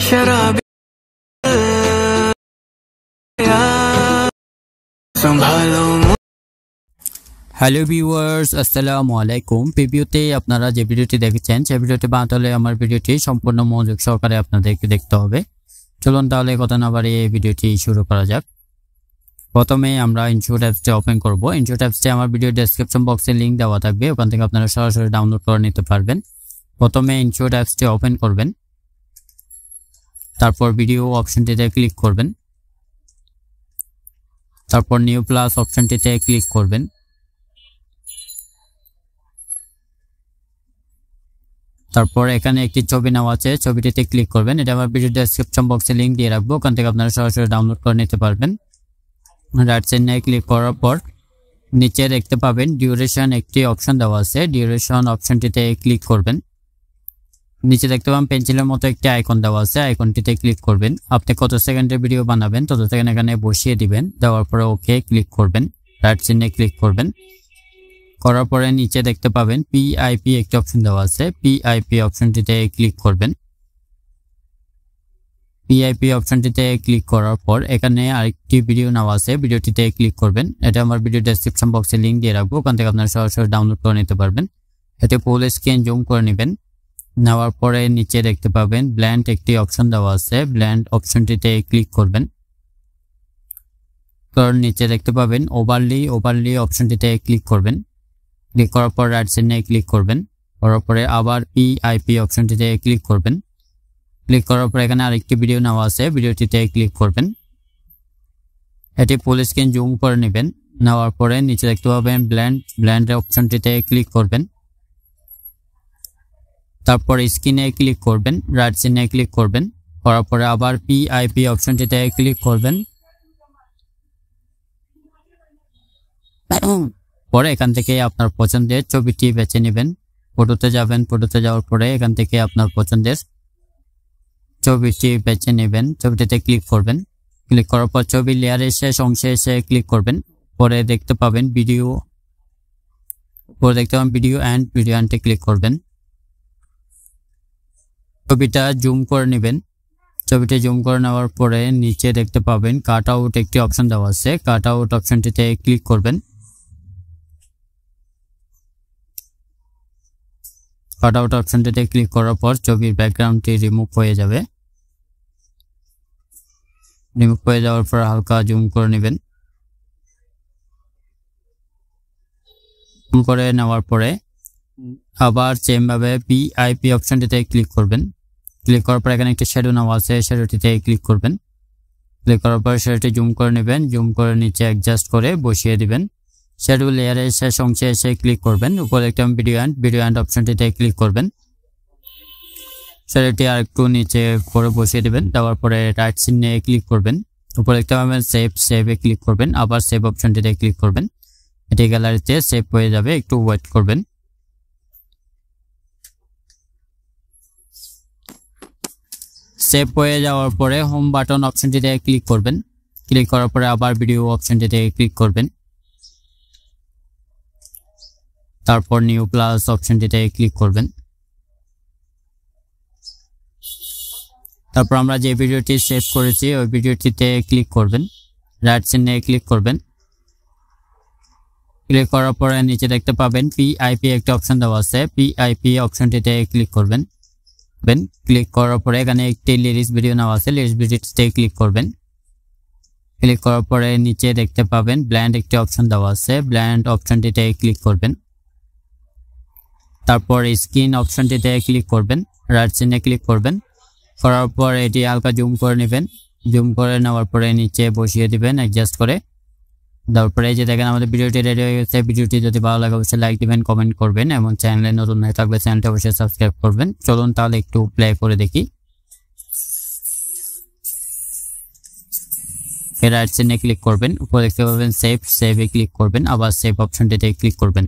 शराबी संभालो। Hello viewers, আসসালামু আলাইকুম। প্রিভিউতে আপনারা যে ভিডিওটি দেখেছেন সেই ভিডিওটি বানাতে হলে আমার ভিডিওটি সম্পূর্ণ মনোযোগ সহকারে আপনাদেরকে দেখতে হবে। চলুন তাহলে কথা না বাড়িয়ে এই ভিডিওটি শুরু করা যাক। প্রথমে আমরা ইনশট অ্যাপসটি ওপেন করব। ইনশট অ্যাপসটি আমার ভিডিও ডেসক্রিপশন বক্সে লিংক দেওয়া থাকবে, ওখান থেকে আপনারা সরাসরি ডাউনলোড করে নিতে পারবেন। প্রথমে ইনশট অ্যাপসটি ওপেন করবেন, তারপর ভিডিও অপশনটিতে ক্লিক করবেন, তারপর নিউ প্লাস অপশনটিতে ক্লিক করবেন। তারপর এখানে একটি ছবি নেওয়া আছে, ছবিটিতে ক্লিক করবেন। এটা আমার ভিডিও ডেসক্রিপশন বক্সে লিংক দিয়ে রাখবো, ওখান থেকে আপনারা সরাসরি ডাউনলোড করে নিতে পারবেন। রাইট সাইডে ক্লিক করার পর নিচে দেখতে পাবেন ডিউরেশন একটি অপশন দেওয়া আছে, ডিউরেশন অপশনটিতে ক্লিক করবেন। নিচে দেখতে পাবেন পেন্সিলের মতো একটি আইকন দেওয়া আছে, আইকনটিতে ক্লিক করবেন। আপনি কত সেকেন্ডের ভিডিও বানাবেন তত সেকেন্ড এখানে বসিয়ে দিবেন, দেওয়ার পরে ওকে ক্লিক করবেন। রাইট সাইডে ক্লিক করবেন, করার পরে নিচে দেখতে পাবেন পিআইপি একটি অপশন দেওয়া আছে, পিআইপি অপশনটিতে ক্লিক করবেন। পিআইপি অপশনটিতে ক্লিক করার পর এখানে আরেকটি ভিডিও নেওয়া আছে, ভিডিওটিতে ক্লিক করবেন। এটা আমার ভিডিও ডেসক্রিপশন বক্সে লিংক দিয়ে রাখবো, ওখান থেকে আপনারা সরাসরি ডাউনলোড করে নিতে পারবেন। এতে ফুল স্ক্রিন জুম করে নেবেন। নেওয়ার পরে নিচে দেখতে পাবেন ব্ল্যান্ড একটি অপশন দেওয়া আছে, ব্ল্যান্ড অপশনটিতে ক্লিক করবেন। তার নিচে দেখতে পাবেন ওভারলি অপশনটিতে ক্লিক করবেন। ক্লিক করার পর রাইট সাইডে ক্লিক করবেন, করার পরে আবার পিআইপি অপশনটিতে ক্লিক করবেন। ক্লিক করার পর এখানে আরেকটি ভিডিও নেওয়া আছে, ভিডিওটিতে ক্লিক করবেন। এটি ফুল স্ক্রিন জুম করে নেবেন। নেওয়ার পরে নিচে দেখতে পাবেন ব্ল্যান্ড অপশনটিতে ক্লিক করবেন। তারপর স্ক্রিনে ক্লিক করবেন, রাইট সাইডে ক্লিক করবেন, করার পরে আবার পিআইপি অপশনটিতে ক্লিক করবেন। পরে এখান থেকে আপনার পছন্দের ছবিটি বেছে নেবেন। ফটোতে যাবেন, ফটোতে যাওয়ার পরে এখান থেকে আপনার পছন্দের ছবিটি বেছে নেবেন, ছবিটিতে ক্লিক করবেন। ক্লিক করার পর ছবি লেয়ারের শেষ অংশে এসে ক্লিক করবেন। পরে দেখতে পাবেন ভিডিও অ্যান্ড ক্লিক করবেন। ছবিটা জুম করে নেবেন। ছবিটি জুম করে নেওয়ার পরে নিচে দেখতে পাবেন কাট আউট একটি অপশন দেওয়া আছে, কাট আউট অপশনটিতে ক্লিক করবেন। কাট আউট অপশনটিতে ক্লিক করার পর ছবির ব্যাকগ্রাউন্ডটি রিমুভ হয়ে যাবে। রিমুভ হয়ে যাওয়ার পর হালকা জুম করে নেবেন। জুম করে নেওয়ার পরে আবার সেম ভাবে পিআইপি অপশনটিতে ক্লিক করবেন। ক্লিক করার পর এখানে একটি শ্যাডো নেওয়া আছে, শ্যাডোটিতে ক্লিক করবেন। ক্লিক করার পর শ্যাডোটি জুম করে নেবেন, জুম করে নিচে অ্যাডজাস্ট করে বসিয়ে দিবেন। শ্যাডো লেয়ারের শেষ অংশে এসে ক্লিক করবেন। উপরে একটা ভিডিও অ্যান্ড অপশনটিতে ক্লিক করবেন। শ্যাডোটি আর একটু নিচে করে বসিয়ে দেবেন। দেওয়ার পরে রাইট সাইডে ক্লিক করবেন। উপরে একটা সেভে ক্লিক করবেন, আবার সেভ অপশনটিতে ক্লিক করবেন। এটি গ্যালারিতে সেভ হয়ে যাবে, একটু ওয়েট করবেন। সেভ হয়ে যাওয়ার পরে হোম বাটন অপশনটিতে ক্লিক করবেন। ক্লিক করার পরে আবার ভিডিও অপশনটিতে ক্লিক করবেন। তারপর নিউ প্লাস অপশনটিতে ক্লিক করবেন। তারপর আমরা যে ভিডিওটি সেভ করেছি ওই ভিডিওটিতে ক্লিক করবেন। রাইট সাইডে ক্লিক করবেন। ক্লিক করার পরে নিচে দেখতে পাবেন পিআইপি একটা অপশন দেওয়া আছে, পিআইপি অপশনটিতে ক্লিক করবেন। ক্লিক করার পরে এখানে একটি লিরিক্স ভিডিও নেওয়া আছে, লিরিক্স ভিডিওতে ক্লিক করবেন। ক্লিক করার পরে নিচে দেখতে পাবেন ব্ল্যান্ড একটি অপশন দেওয়া আছে, ব্ল্যান্ড অপশনটিতে ক্লিক করবেন। তারপর স্ক্রিন অপশনটিতে ক্লিক করবেন, রাইট সাইডে ক্লিক করবেন। করার পর এটি হালকা জুম করে নেবেন। জুম করে নেওয়ার পরে নিচে বসিয়ে দিবেন অ্যাডজাস্ট করে। তারপরে এই যে দেখেন আমাদের ভিডিওটি রেডি হয়ে গেছে। ভিডিওটি যদি ভালো লাগে অবশ্যই লাইক দিবেন, কমেন্ট করবেন এবং চ্যানেলে নতুন হয়ে থাকলে চ্যানেলটি অবশ্যই সাবস্ক্রাইব করবেন। চলুন তাহলে একটু প্লে করে দেখি। রাইট সাইডে ক্লিক করবেন, উপরে দেখতে পাবেন সেভে ক্লিক করবেন, আবার সেভ অপশনটিতে ক্লিক করবেন।